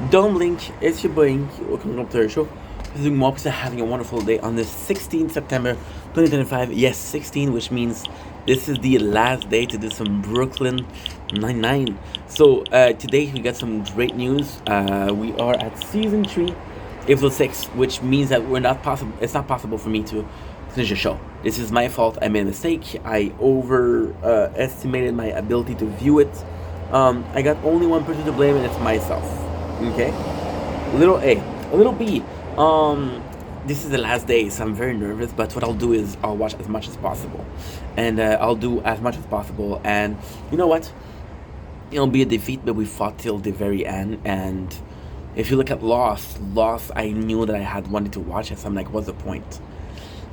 Don't blink, it's your boy Ink. Welcome up to our show. This is doing more because having a wonderful day on this 16th September 2025. Yes, 16, which means this is the last day to do some Brooklyn Nine-Nine. So today we got some great news. We are at season 3, episode 6, which means that we're not possible. It's not possible for me to finish the show. This is my fault. I made a mistake. I overestimated my ability to view it. I got only one person to blame, and it's myself. Okay, little A, little B. This is the last day, so I'm very nervous. But what I'll do is I'll watch as much as possible, and I'll do as much as possible. And you know what? It'll be a defeat, but we fought till the very end. And if you look at Lost, I knew that I had wanted to watch it. So I'm like, what's the point?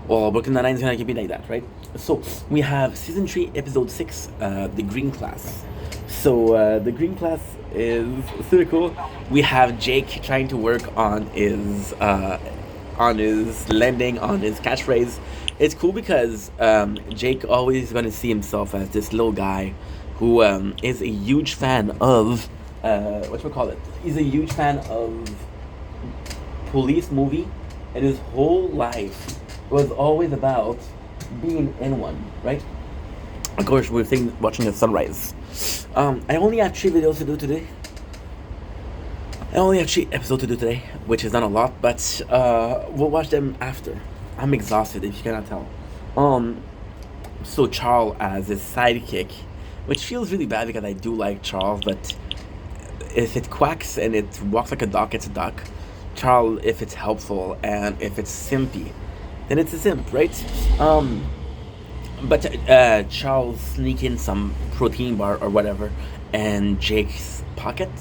Well, Brooklyn Nine-Nine is gonna be like that, right? So we have season 3, episode 6, the Green Class. So the Green Class is super cool. We have Jake trying to work on his landing, on his catchphrase. It's cool because Jake always gonna see himself as this little guy who is a huge fan of what you call it. He's a huge fan of police movie, and his whole life was always about being in one, right? Of course, we're watching the sunrise. I only have 3 videos to do today. I only have 3 episodes to do today, which is not a lot, but we'll watch them after. I'm exhausted, if you cannot tell. Um, so Charles as his sidekick, which feels really bad because I do like Charles, but if it quacks and it walks like a duck, it's a duck. Charles, if it's helpful and if it's simpy, then it's a simp, right? But Charles sneak in some protein bar or whatever and Jake's pocket,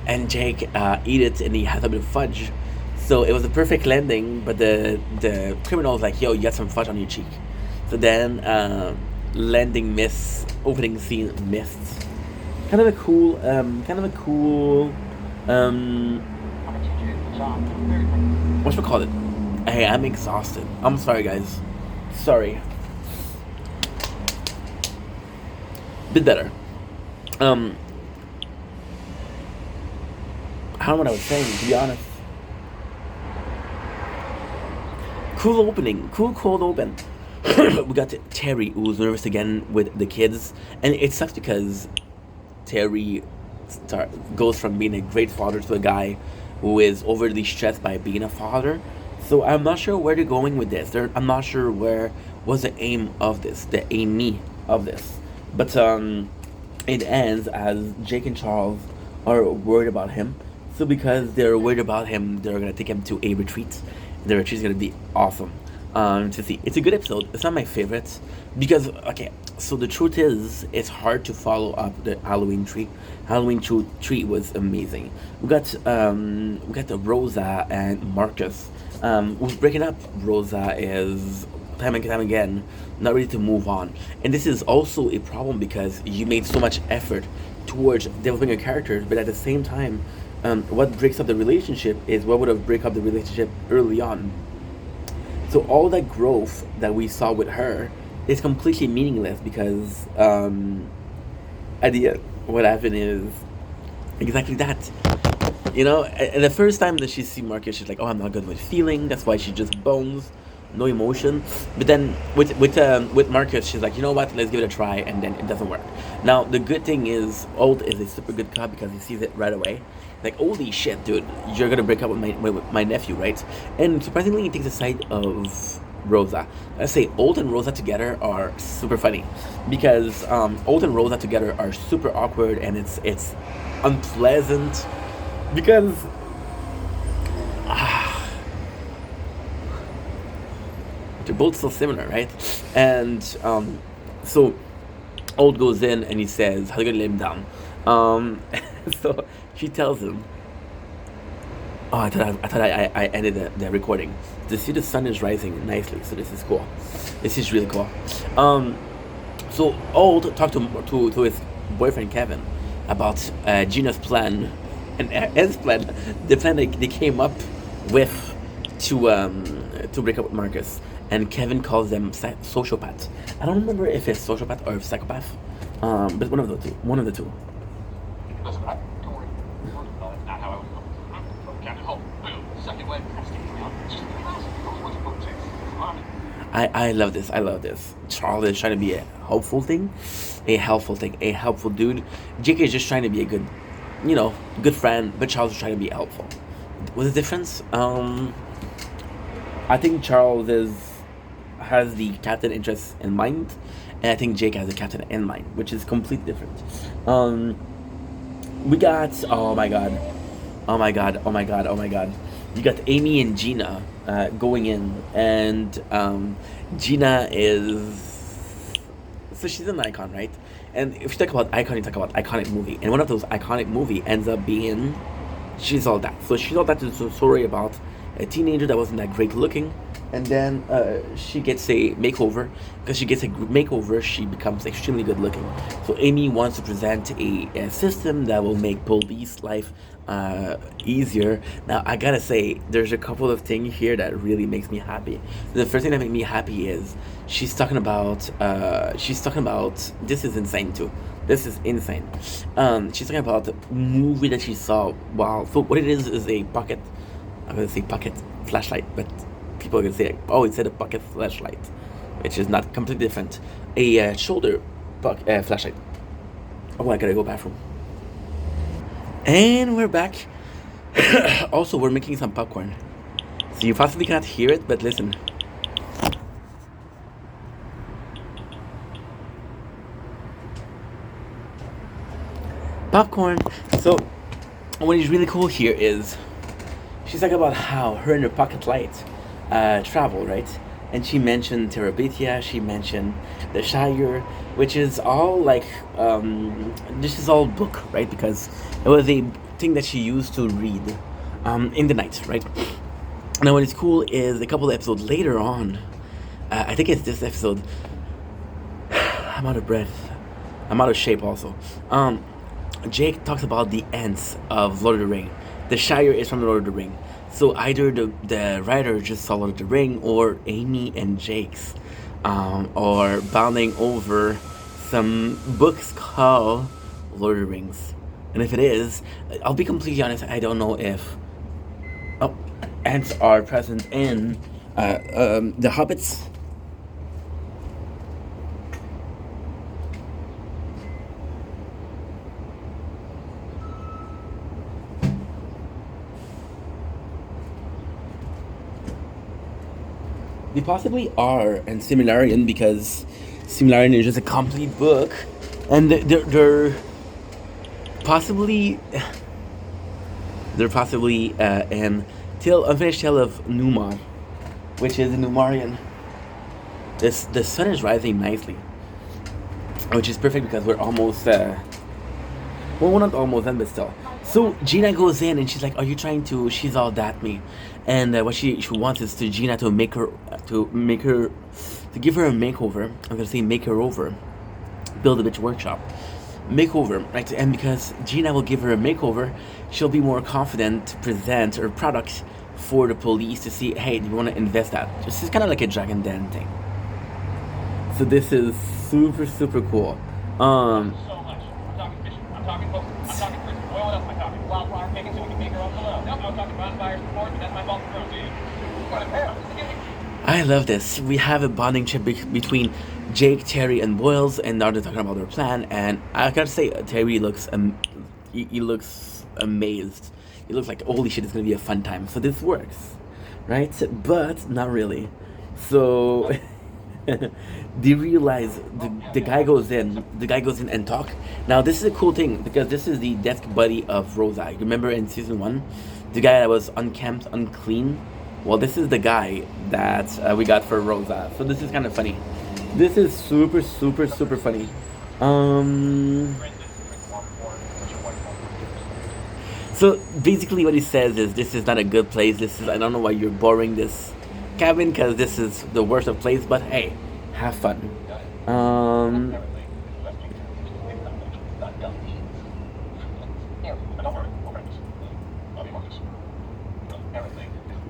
and Jake eat it, and he has a bit of fudge. So it was a perfect landing, but the criminal was like, "Yo, you got some fudge on your cheek." So then landing miss, opening scene missed. Um, what should we call it? Hey, I'm exhausted. I'm sorry, guys. Sorry. Bit better. Um, I don't know what I was saying, to be honest. Cool opening, cold open. We got Terry, who's nervous again with the kids, and it sucks because Terry goes from being a great father to a guy who is overly stressed by being a father. So I'm not sure where they're going with this. I'm not sure where was the aim of this, the aimee of this. But it ends as Jake and Charles are worried about him. So because they're worried about him, they're gonna take him to a retreat. The retreat is gonna be awesome to see. It's a good episode. It's not my favorite because okay. So the truth is, it's hard to follow up the Halloween tree. Tree was amazing. We got the Rosa and Marcus. Who's breaking up? Rosa is time and time again not ready to move on, and this is also a problem because you made so much effort towards developing your characters, but at the same time, what breaks up the relationship is what would have break up the relationship early on. So all that growth that we saw with her is completely meaningless because at the end, what happened is exactly that. You know, and the first time that she see Marcus, she's like, "Oh, I'm not good with feeling." That's why she just bones, no emotion. But then with Marcus, she's like, "You know what? Let's give it a try," and then it doesn't work. Now the good thing is, Old is a super good cop because he sees it right away. Like, holy shit, dude, you're gonna break up with my nephew, right? And surprisingly, he takes the side of Rosa. I say Old and Rosa together are super funny because Old and Rosa together are super awkward, and it's unpleasant because they're both so similar, right? And so Old goes in and he says, "How are you gonna let him down?" So she tells him, "Oh, I ended the recording. To see the sun is rising nicely, so this is cool. This is really cool." So Old talked to his boyfriend Kevin about Gina's plan and Ed's plan, the plan they came up with to break up with Marcus. And Kevin calls them sociopath. I don't remember if it's sociopath or psychopath, but one of the two. I love this. I love this. Charles is trying to be a hopeful thing, a helpful thing, a helpful dude. Jake is just trying to be a good, good friend, but Charles is trying to be helpful. What's the difference? I think Charles is has the captain interest in mind, and I think Jake has the captain in mind, which is completely different. Um, we got oh my god, oh my god, oh my god, oh my god. You got Amy and Gina going in, and Gina is so she's an icon, right? And if you talk about icon, you talk about iconic movie, and one of those iconic movie ends up being She's All That. So She's All That is a story about a teenager that wasn't that great looking, and then she gets a makeover. Because she gets a makeover, she becomes extremely good looking. So Amy wants to present a system that will make police life easier. Now I gotta say, there's a couple of things here that really makes me happy. The first thing that makes me happy is she's talking about this is insane too. This is insane. She's talking about the movie that she saw. Wow. So what it is a pocket. I'm gonna say pocket flashlight, but people are gonna say, oh, it said a pocket flashlight, which is not completely different. A shoulder flashlight. Oh, I gotta go bathroom. And we're back. Also, we're making some popcorn, so you possibly cannot hear it, but listen. Popcorn. So what is really cool here is she's talking about how her and her pocket light travel, right? And she mentioned Terabithia, she mentioned the Shire, which is all like, this is all book, right? Because it was a thing that she used to read in the night, right? Now, what is cool is a couple of episodes later on, I think it's this episode, I'm out of breath, I'm out of shape also. Jake talks about the ants of Lord of the Ring. The Shire is from Lord of the Ring. So either the writer just saw Lord of the Ring, or Amy and Jake's, or bounding over some books called Lord of the Rings. And if it is, I'll be completely honest, I don't know if ants are present in the Hobbits. They possibly are, and Similarian, because Similarian is just a complete book, and they're possibly an unfinished tale of Numa, which is a Numarian. The sun is rising nicely, which is perfect because we're almost well, we're not almost done, but still. So Gina goes in and she's like, "Are you trying to?" She's all that me, and what she wants is to Gina to give her a makeover. I'm gonna say make her over, build a bitch workshop, makeover, right? And because Gina will give her a makeover, she'll be more confident to present her product for the police to see. Hey, do you want to invest that? This is kind of like a Dragon Den thing. So this is super super cool. So much. I'm talking fishing. I'm talking boat. I'm talking prison. What else am I talking? Wildflower picking so we can make our own below. Nope, I was talking bonfires before, but that's my fault for protein. What a pair. I love this. We have a bonding trip between Jake, Terry, and Boyles, and now they're talking about their plan. And I gotta say, Terry looks he looks amazed. He looks like, holy shit, it's gonna be a fun time. So this works, right? But not really. So they realize the guy goes in. The guy goes in and talk. Now this is a cool thing because this is the desk buddy of Rosa. You remember in season 1, the guy that was unkempt, unclean. Well, this is the guy that we got for Rosa. So this is kind of funny. This is super, super, super funny. So basically what he says is this is not a good place. This is, I don't know why you're boring this cabin because this is the worst of place, but hey, have fun.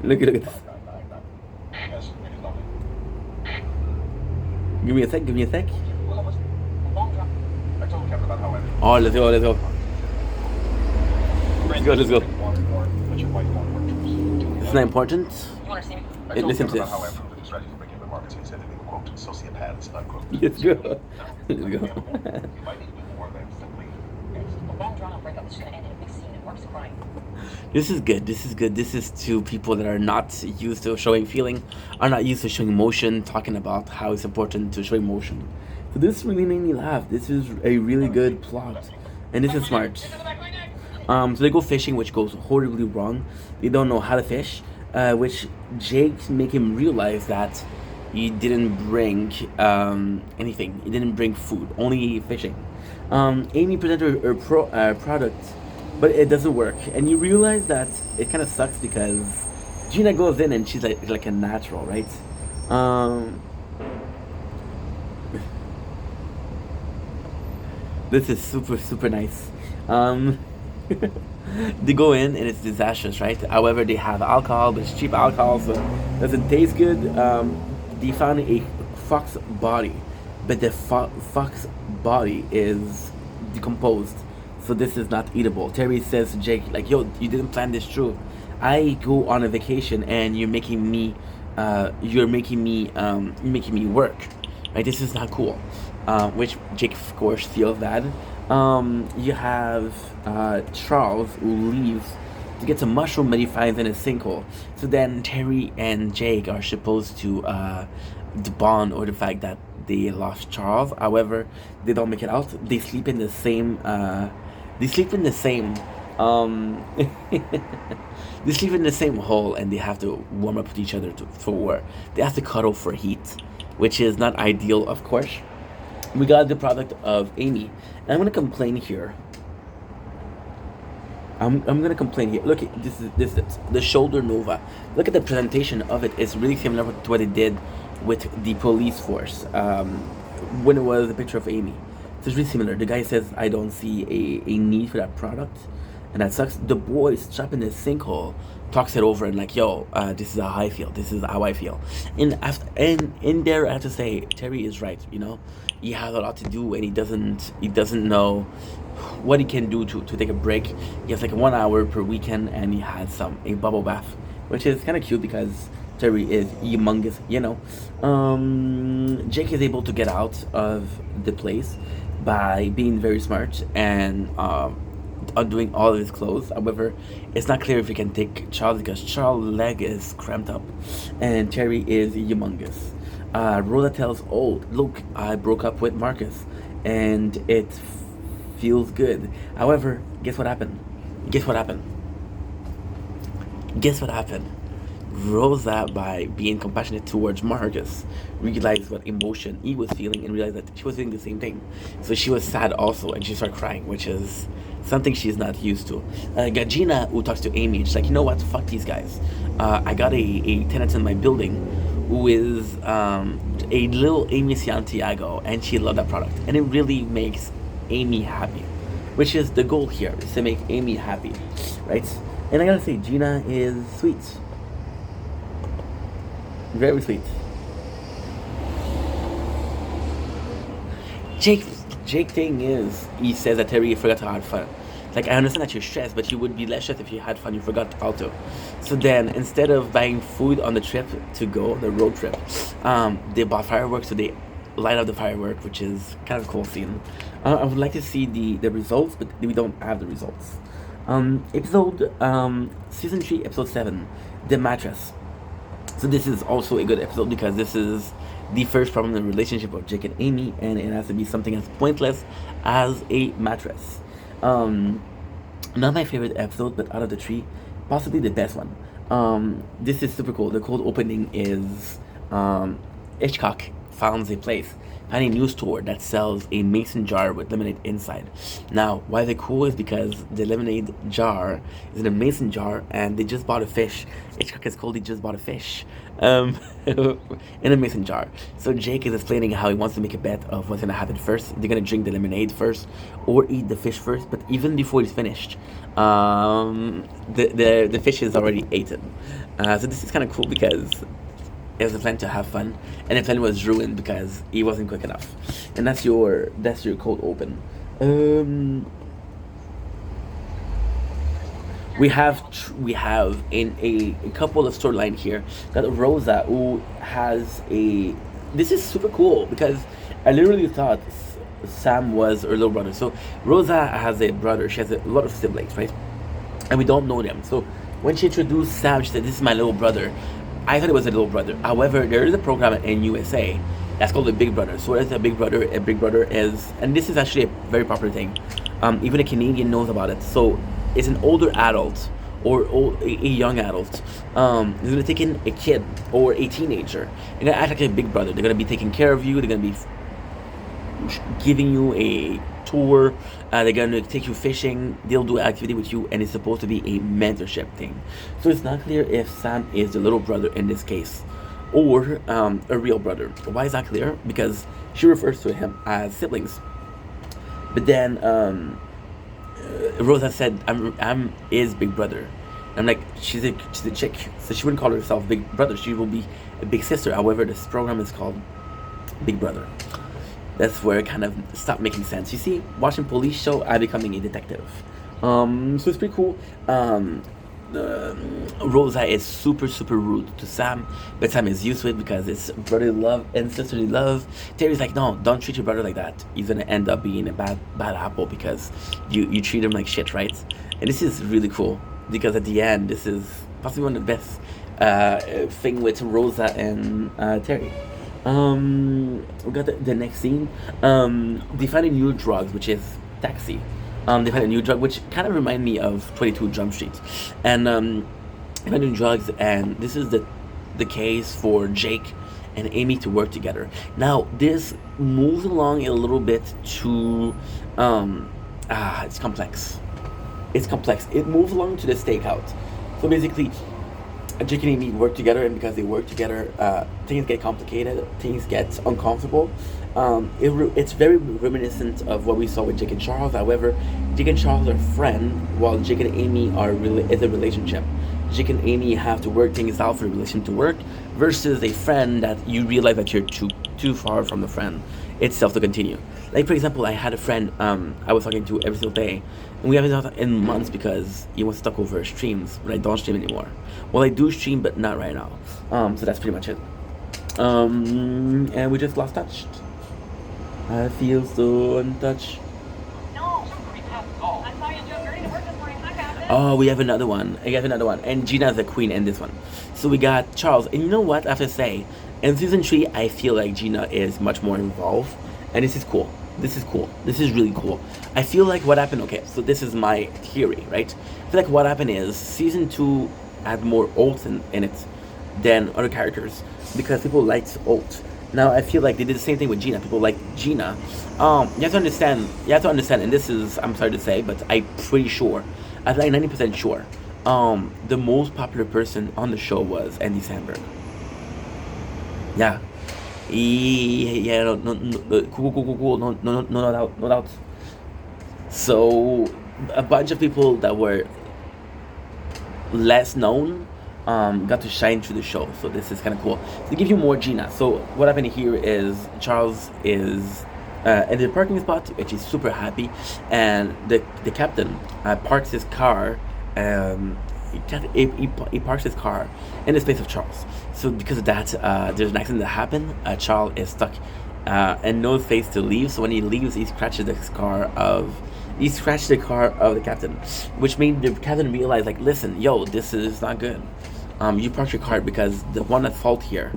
Look at this. Give me a sec, give me a sec. Oh, let's go, let's go. Let's go, let's go. It's not important. Listen to this. sociopaths, unquote. Let's go. Let's You go. might need to do more than simply. A long drawn out breakup is gonna end in a big scene and Mark's crying. This is good. This is good. This is to people that are not used to showing feeling, are not used to showing emotion, talking about how it's important to show emotion. So this really made me laugh. This is a really good plot, and this is smart. So they go fishing, which goes horribly wrong. They don't know how to fish, which Jake make him realize that he didn't bring anything. He didn't bring food, only fishing. Amy presented her product, but it doesn't work, and you realize that it kind of sucks because Gina goes in and she's like a natural, right? Um, this is super nice. Um, they go in and it's disastrous, right? However, they have alcohol, but it's cheap alcohol, so it doesn't taste good. They found a fox body, but the fox body is decomposed, so this is not eatable. Terry says to Jake, like, "Yo, you didn't plan this through. I go on a vacation, and you're making me work. Right? This is not cool." Which Jake, of course, feels bad. You have Charles who leaves to get some mushroom that he finds in a sinkhole. So then Terry and Jake are supposed to bond over the fact that they lost Charles. However, they don't make it out. They sleep in the same. They sleep in the same. Um, they sleep in the same hole, and they have to warm up with each other for war. They have to cuddle for heat, which is not ideal, of course. We got the product of Amy, and I'm gonna complain here. I'm gonna complain here. Look, this is the shoulder nova. Look at the presentation of it. It's really similar to what it did with the police force when it was a picture of Amy. So it's really similar. The guy says, "I don't see a need for that product," and that sucks. The boy is trapped in a sinkhole, talks it over and like, "Yo, this is how I feel. This is how I feel." And in there, I have to say, Terry is right. You know, he has a lot to do, and he doesn't know what he can do to take a break. He has like 1 hour per weekend, and he had a bubble bath, which is kind of cute because Terry is humongous, you know. Jake is able to get out of the place by being very smart and undoing all of his clothes. However, it's not clear if he can take Charles because Charles' leg is cramped up, and Terry is humongous. Rhoda tells, "Oh, look, I broke up with Marcus, and it feels good." However, guess what happened? Guess what happened? Guess what happened? Rosa, by being compassionate towards Marcus, realized what emotion he was feeling and realized that she was feeling the same thing. So she was sad also, and she started crying, which is something she's not used to. Gagina, who talks to Amy, she's like, "You know what? Fuck these guys. I got a tenant in my building who is a little Amy Santiago, and she loved that product. And it really makes Amy happy, which is the goal here, is to make Amy happy, right? And I gotta say, Gina is sweet. Very sweet. Jake, Jake thing is, he says that Terry forgot to have fun. Like, I understand that you're stressed, but you would be less stressed if you had fun. You forgot how to. So then, instead of buying food on the trip to go, the road trip, they bought fireworks, so they light up the firework, which is kind of a cool scene. I would like to see the results, but we don't have the results. Season 3, episode 7, The Mattress. So this is also a good episode because this is the first problem in the relationship of Jake and Amy, and it has to be something as pointless as a mattress. Not my favorite episode, but out of the three, possibly the best one. This is super cool. The cold opening is Hitchcock founds a place, find a new store that sells a mason jar with lemonade inside. Now, why they're cool is because the lemonade jar is in a mason jar, and they just bought a fish. Hitchcock is cold. He just bought a fish, in a mason jar. So Jake is explaining how he wants to make a bet of what's gonna happen first. They're gonna drink the lemonade first, or eat the fish first. But even before he's finished, the fish is already eaten. So this is kind of cool because it was a plan to have fun, and the plan was ruined because he wasn't quick enough. And that's your cold open. We have in a couple of storyline here. Got Rosa, who has a this is super cool because I literally thought Sam was her little brother. So Rosa has a brother. She has a lot of siblings, right? And we don't know them. So when she introduced Sam, she said, "This is my little brother." I thought it was a little brother. However, there is a program in USA that's called a Big Brother. So what is a Big Brother? A Big Brother is, and this is actually a very popular thing. Even a Canadian knows about it. So it's an older adult or a young adult. Is gonna take in a kid or a teenager and gonna act like a big brother. They're gonna be taking care of you. They're gonna be giving you a tour. They're gonna take you fishing. They'll do an activity with you, and it's supposed to be a mentorship thing. So it's not clear if Sam is the little brother in this case, or a real brother. Why is that clear? Because she refers to him as siblings. But then Rosa said, "I'm his big brother." I'm like, she's a chick, so she wouldn't call herself big brother. She will be a big sister. However, this program is called Big Brother. That's where it kind of stopped making sense. You see, watching police show, I'm becoming a detective. So it's pretty cool. Rosa is super rude to Sam, but Sam is used to it because it's brotherly love and sisterly love. Terry's like, no, don't treat your brother like that. He's gonna end up being a bad apple because you treat him like shit, right? And this is really cool because at the end, this is possibly one of the best thing with Rosa and Terry. We got the next scene. They find a new drug, which is Taxi. They find a new drug, which kind of remind me of 22 Jump Street. And they find new drugs, and this is the case for Jake and Amy to work together. Now, this moves along a little bit to, it's complex. It's complex. It moves along to the stakeout. So basically, Jake and Amy work together, and because they work together, things get complicated, things get uncomfortable. It's very reminiscent of what we saw with Jake and Charles. However, Jake and Charles are friends, while Jake and Amy is a relationship. Jake and Amy have to work things out for the relationship to work, versus a friend that you realize that you're too far from the friend itself to continue. Like, for example, I had a friend I was talking to every single day, and we haven't talked in months because he was stuck over streams, but I don't stream anymore. Well, I do stream, but not right now. So that's pretty much it. And we just lost touch. I feel so untouched. No. I saw you just ready to work this morning. I got this. Oh, we have another one. I have another one. And Gina's the queen in this one. So we got Charles. And you know what? I have to say, in season 3, I feel like Gina is much more involved. And this is cool. This is cool. This is really cool. I feel like what happened, okay, so this is my theory, right? I feel like what happened is season 2 had more Alt in it than other characters because people liked Alt. Now I feel like they did the same thing with Gina. People like Gina. You have to understand, and this is, I'm sorry to say, but I'm pretty sure, I'm like 90% sure, the most popular person on the show was Andy Samberg. Yeah. Yeah, cool, no doubt. So a bunch of people that were less known got to shine through the show. So this is kind of cool. To give you more Gina. So what happened here is Charles is in the parking spot, which is super happy, and the captain parks his car. He parks his car in the space of Charles. So because of that, there's an accident that happened. Charles is stuck and no space to leave. So when he leaves, he scratches the car of the captain, which made the captain realize, like, listen, yo, this is not good. You parked your car because the one at fault here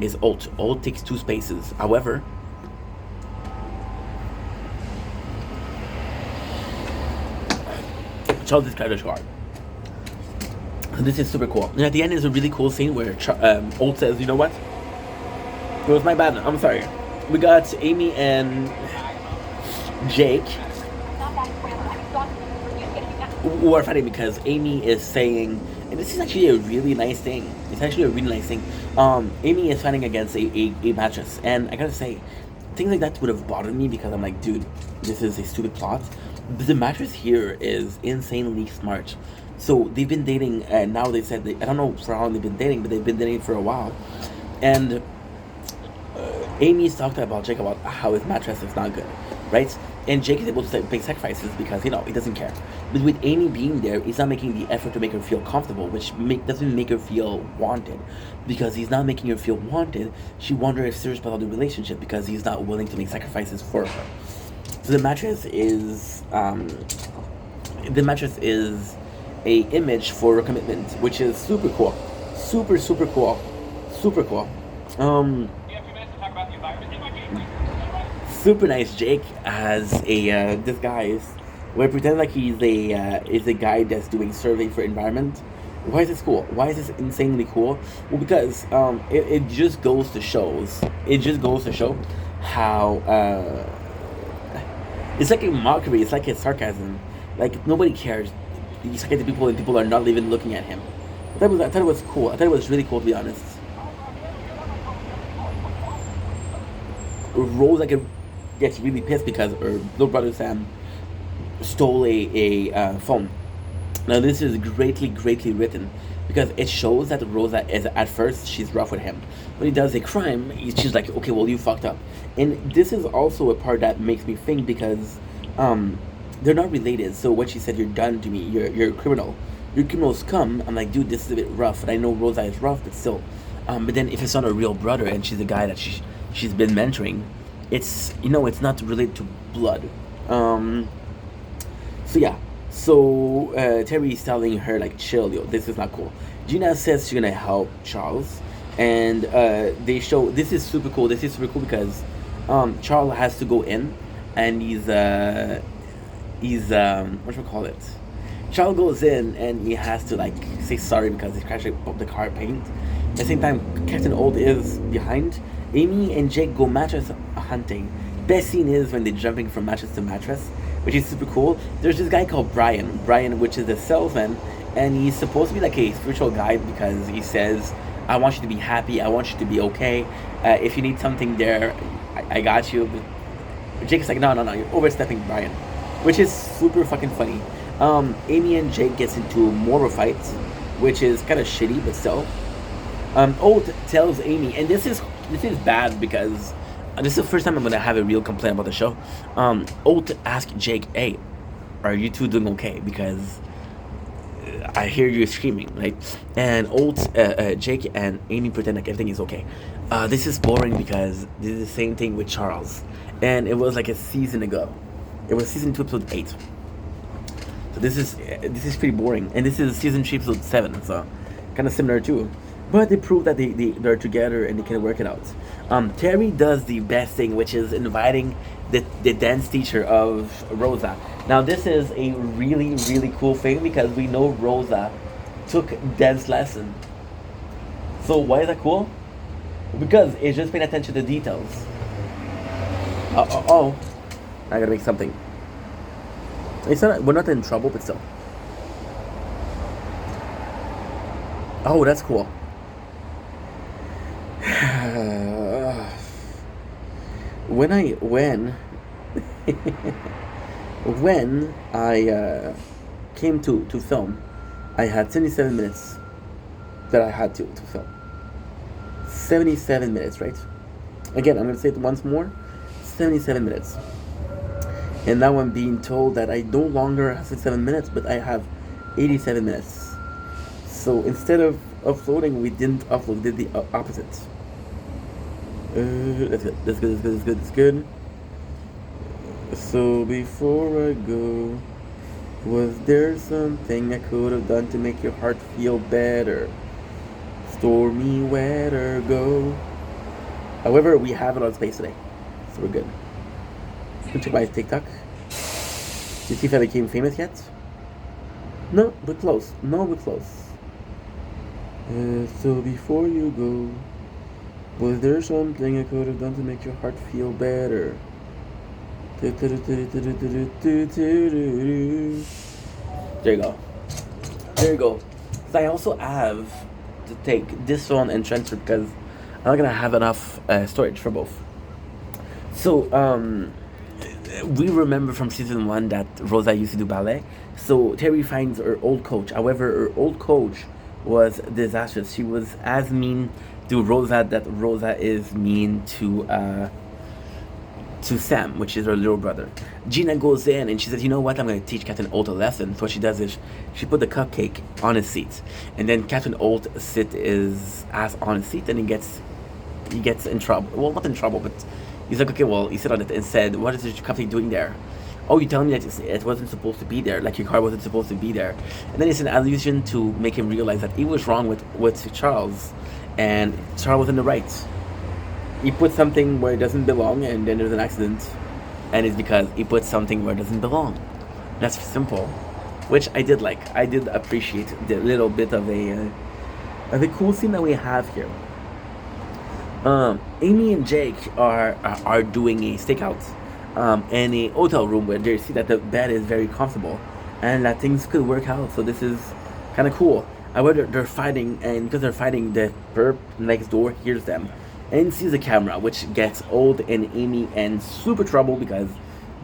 is Alt. Alt takes 2 spaces. However, Charles described his car. So this is super cool. And at the end is a really cool scene where Alt says, you know what? It was my bad. I'm sorry. We got Amy and Jake who are fighting because Amy is saying, and this is actually a really nice thing. It's actually a really nice thing. Amy is fighting against a mattress. And I gotta say, things like that would have bothered me because I'm like, dude, this is a stupid plot. But the mattress here is insanely smart. So they've been dating, and now they said, I don't know for how long they've been dating, but they've been dating for a while. And Amy's talked about Jake about how his mattress is not good, right? And Jake is able to make sacrifices because he doesn't care. But with Amy being there, he's not making the effort to make her feel comfortable, which doesn't make her feel wanted. Because he's not making her feel wanted, she wonders if serious about the relationship because he's not willing to make sacrifices for her. So the mattress is a image for a commitment, which is super cool, super cool, super cool. You have 2 minutes to talk about the environment in my game. Super nice. Jake has a disguise where pretend like he's a guy that's doing survey for environment. Why is this cool? Why is this insanely cool? Well, because it just goes to show how it's like a mockery. It's like a sarcasm. Like nobody cares. He's like at the people and people are not even looking at him. I thought it was cool. I thought it was really cool, to be honest. Rose gets really pissed because her little brother Sam stole a phone. Now this is greatly written because it shows that Rosa is at first she's rough with him. When he does a crime, she's like, okay, well you fucked up. And this is also a part that makes me think because they're not related. So when she said you're done to me, you're a criminal. Your criminals come. I'm like, dude, this is a bit rough. And I know Rosa is rough, but still. But then if it's not a real brother and she's a guy that she's been mentoring, it's it's not related to blood. So yeah. So Terry is telling her like, chill, yo, this is not cool. Gina says she's gonna help Charles, and they show this is super cool. This is super cool because Charles has to go in, and he's what should we call it? Charles goes in and he has to like say sorry because he crashed the car paint. At the same time, Captain Old is behind. Amy and Jake go mattress hunting. Best scene is when they're jumping from mattress to mattress, which is super cool. There's this guy called Brian, which is a salesman, and he's supposed to be like a spiritual guide because he says, I want you to be happy, I want you to be okay. If you need something there, I got you. But Jake's like, no, you're overstepping, Brian. Which is super fucking funny. Amy and Jake gets into more of a fight, which is kind of shitty, but still. Oath tells Amy, and this is bad because this is the first time I'm gonna have a real complaint about the show. Oath asks Jake, hey, are you two doing okay? Because I hear you screaming, right? And Oath, Jake and Amy pretend like everything is okay. This is boring because this is the same thing with Charles. And it was like a season ago. It was season 2, episode 8. So this is pretty boring. And this is season 3, episode 7, so kind of similar too. But they prove that they're together and they can work it out. Terry does the best thing, which is inviting the dance teacher of Rosa. Now this is a really, really cool thing because we know Rosa took dance lesson. So why is that cool? Because it's just paying attention to details. I gotta make something. We're not in trouble, but still. Oh, that's cool. when I came to film, I had 77 minutes that I had to film. 77 minutes, right? Again, I'm going to say it once more. 77 minutes. And now I'm being told that I no longer have 67 minutes, but I have 87 minutes. So instead of uploading, we didn't upload, did the opposite. That's good. So before I go, was there something I could have done to make your heart feel better? Stormy weather, go. However, we have a lot of space today, so we're good. Go check my TikTok. Did you see if I became famous yet? No, we're close. So before you go, was there something I could have done to make your heart feel better? There you go. So I also have to take this one and transfer because I'm not gonna have enough storage for both. So we remember from season 1 that Rosa used to do ballet. So Terry finds her old coach. However, her old coach was disastrous. She was as mean to Rosa that Rosa is mean to to Sam, which is her little brother. Gina goes in and she says, "You know what? I'm going to teach Captain Holt a lesson." So what she does is she put the cupcake on his seat, and then Captain Holt sit his ass on his seat, and he gets in trouble. Well, not in trouble, but he's like, "Okay, well," he sit on it and said, "What is your cupcake doing there? Oh, you telling me that it wasn't supposed to be there, like your car wasn't supposed to be there." And then it's an allusion to make him realize that he was wrong with Charles, and Charles was in the right. He put something where it doesn't belong, and then there's an accident, and it's because he put something where it doesn't belong. That's simple, which I did like. I did appreciate the little bit of a cool scene that we have here. Amy and Jake are doing a stakeout in a hotel room where they see that the bed is very comfortable and that things could work out. So this is kind of cool. However, they're fighting, and because they're fighting, the perp next door hears them and sees the camera, which gets Old and Amy in super trouble because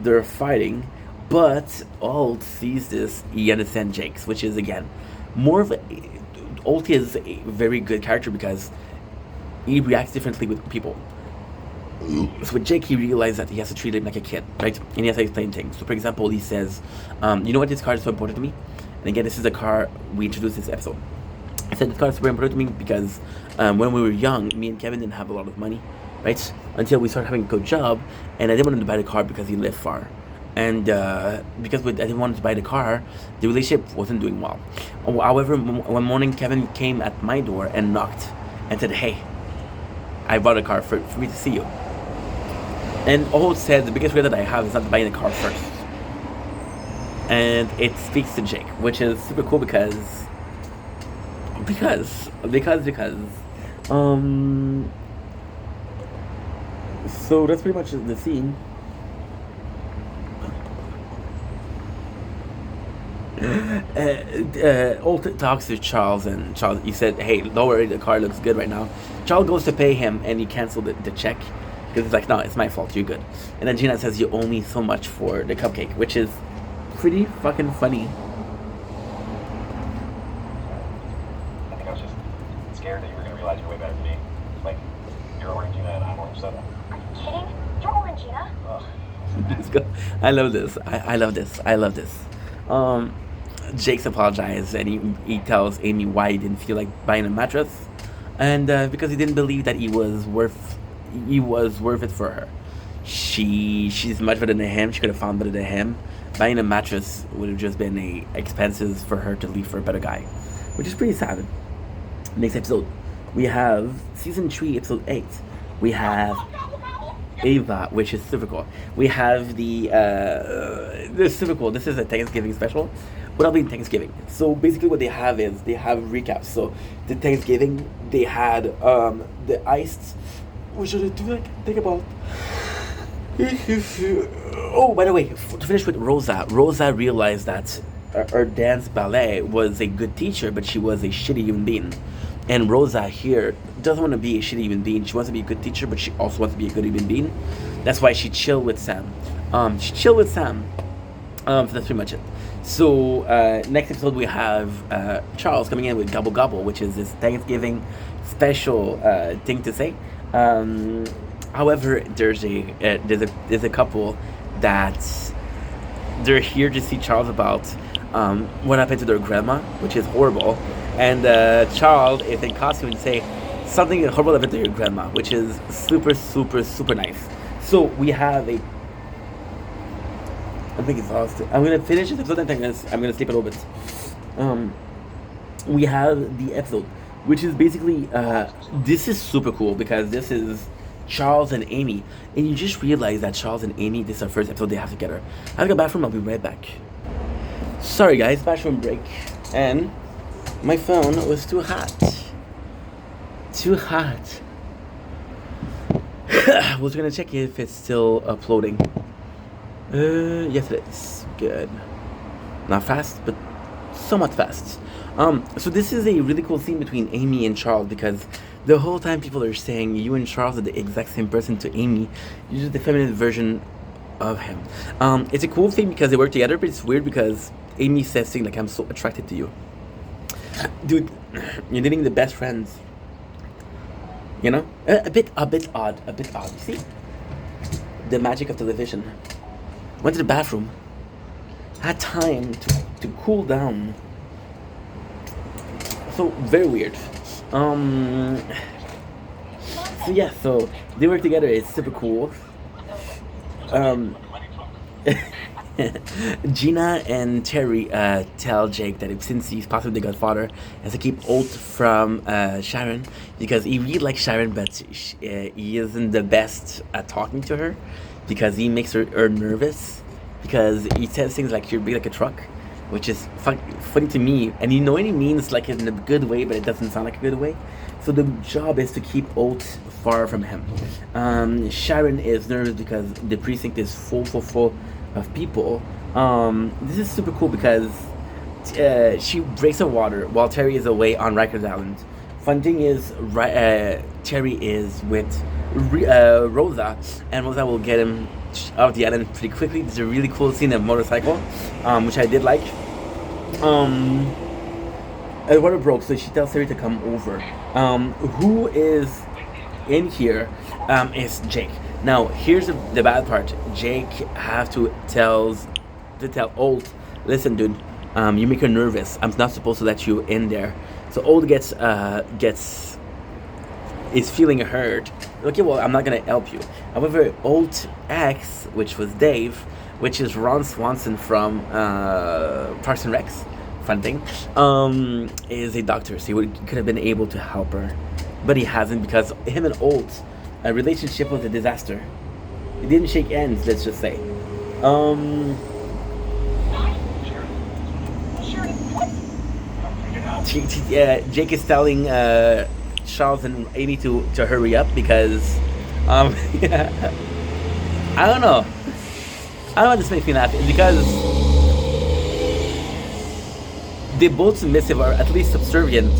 they're fighting. But Old sees this, he understands Jake's, which is again more of a Old is a very good character because he reacts differently with people. So with Jake, he realized that he has to treat him like a kid, right? And he has to explain things. So for example, he says, "You know what? This car is so important to me." And again, this is the car we introduced this episode. I said this car is super important to me because when we were young, me and Kevin didn't have a lot of money, right? Until we started having a good job, and I didn't want him to buy the car because he lived far. And because I didn't want to buy the car, the relationship wasn't doing well. However, one morning, Kevin came at my door and knocked and said, "Hey, I bought a car for me to see you." And Old said, "The biggest regret that I have is not buying the car first." And it speaks to Jake, which is super cool because so that's pretty much the scene. Old talks to Charles, and Charles, he said, "Hey, don't worry, the car looks good right now." Charles goes to pay him, and he canceled the check because he's like, "No, it's my fault, you're good." And then Gina says, "You owe me so much for the cupcake," which is pretty fucking funny. I think I was just scared that you were going to realize you're way better than me. Like, you're orange Gina and I'm orange Soda. Are you kidding? You're Orangina. Ugh. Let's go. I love this. I love this. I love this. Jake's apologized, and he tells Amy why he didn't feel like buying a mattress, and because he didn't believe that he was worth it for her. She's much better than him. She could have found better than him. Buying a mattress would have just been expenses for her to leave for a better guy, which is pretty sad. Next episode, we have season 3, episode 8. We have Ava, which is super cool. We have this is super cool. This is a Thanksgiving special, but I'll be in Thanksgiving. So basically, what they have is they have recaps. So the Thanksgiving they had the iced. What should I do? Think about. Oh, by the way, to finish with Rosa. Rosa realized that her dance ballet was a good teacher, but she was a shitty human being. And Rosa here doesn't want to be a shitty human being. She wants to be a good teacher, but she also wants to be a good human being. That's why she chilled with Sam. So that's pretty much it. So next episode we have Charles coming in with Gobble Gobble, which is this Thanksgiving special thing to say. However, there's a couple that they're here to see Charles about what happened to their grandma, which is horrible. And Charles is in costume and say something horrible happened to your grandma, which is super, super, super nice. So we have a. I think it's exhausted. I'm gonna finish this episode and I'm gonna sleep a little bit. We have the episode, which is basically this is super cool because this is Charles and Amy, and you just realize that Charles and Amy, this is our first episode they have together. I have to go bathroom. I'll be right back. Sorry guys, bathroom break, and my phone was too hot. Too hot. I was gonna check if it's still uploading. Yes it is. Good. Not fast, but somewhat fast. So this is a really cool scene between Amy and Charles because the whole time people are saying you and Charles are the exact same person to Amy. You're just the feminine version of him. It's a cool thing because they work together, but it's weird because Amy says things like, "I'm so attracted to you." Dude, you're dating the best friends. You know? A bit odd, you see? the magic of television. Went to the bathroom. Had time to cool down. So very weird. So yeah, so they work together. It's super cool. Um, Gina and Terry tell Jake that since he's possibly the godfather, has to keep Holt from Sharon because he really likes Sharon, but he isn't the best at talking to her because he makes her nervous because he says things like "you're big like a truck," which is funny to me, and he know what he means like in a good way, but it doesn't sound like a good way. So the job is to keep Holt far from him. Sharon is nervous because the precinct is full of people. This is super cool because she breaks her water while Terry is away on Rikers Island. Fun thing is, Terry is with Rosa, and Rosa will get him off the island pretty quickly. There's a really cool scene of motorcycle, which I did like. The water broke, so she tells Terry to come over. Who is in here is Jake. Now, here's the bad part. Jake has to tell Holt, listen, dude, you make her nervous. I'm not supposed to let you in there. So Holt is feeling hurt. Okay, well, I'm not gonna help you. However, Holt's ex, which was Dave, which is Ron Swanson from Parks and Recs, fun thing, is a doctor, so he could have been able to help her, but he hasn't because him and Holt's relationship was a disaster. It didn't shake hands, let's just say. Jake is telling Charles and Amy to hurry up because I don't know. This makes me laugh because they're both submissive or at least subservient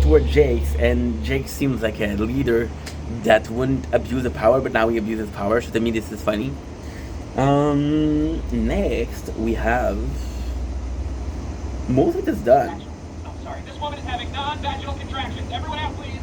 toward Jake's, and Jake seems like a leader that wouldn't abuse the power, but now he abuses power, so to me this is funny. Next we have most of it is done. I'm sorry, this woman is having non-vaginal contractions. Everyone out, please.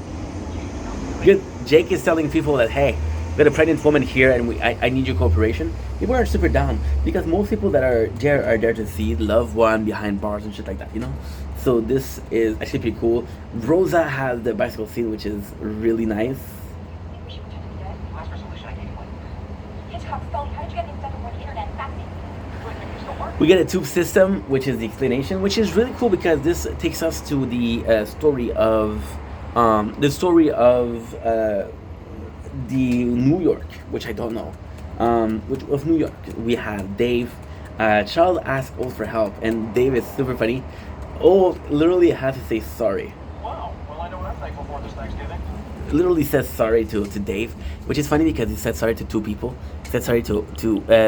Good. Jake is telling people that, hey, we got a pregnant woman here and I need your cooperation. People are super down because most people that are there to see loved one behind bars and shit like that, you know? So this is actually pretty cool. Rosa has the bicycle scene, which is really nice. Last resolution I gave you. Hitchcock, Scully, how did you get the infected on the internet? Faxing. We get a tube system, which is the explanation, which is really cool because this takes us to the story of the New York, which I don't know. Which of New York, we have Dave. Charles asks Holt for help, and Dave is super funny. Holt literally has to say sorry. Wow. Well, I know what I'm thankful for this Thanksgiving. Literally says sorry to Dave, which is funny because he said sorry to two people. He said sorry to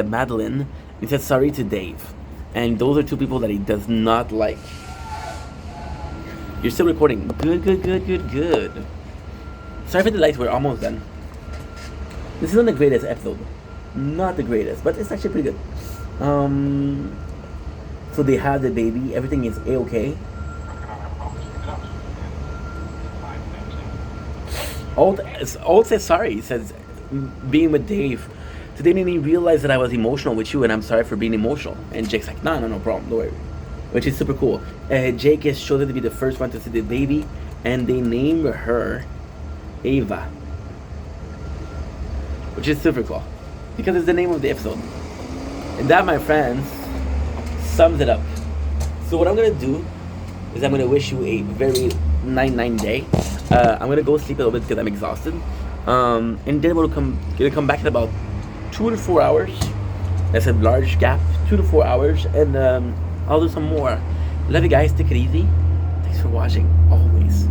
Madeline. He said sorry to Dave, and those are two people that he does not like. You're still recording. Good. Sorry for the lights. We're almost done. This isn't the greatest episode. Not the greatest, but it's actually pretty good. So they have the baby. Everything is A-okay. Holt says sorry. He says, being with Dave, today made me realize that I was emotional with you, and I'm sorry for being emotional. And Jake's like, no problem, don't worry. Which is super cool. Jake is chosen to be the first one to see the baby, and they name her Ava, which is super cool because it's the name of the episode. And that, my friends, sums it up. So what I'm gonna do is I'm gonna wish you a very 9-9 day. I'm gonna go sleep a little bit because I'm exhausted. And then we'll gonna come back in about 2 to 4 hours. That's a large gap, 2 to 4 hours, and I'll do some more. Love you guys. Take it easy. Thanks for watching. Always.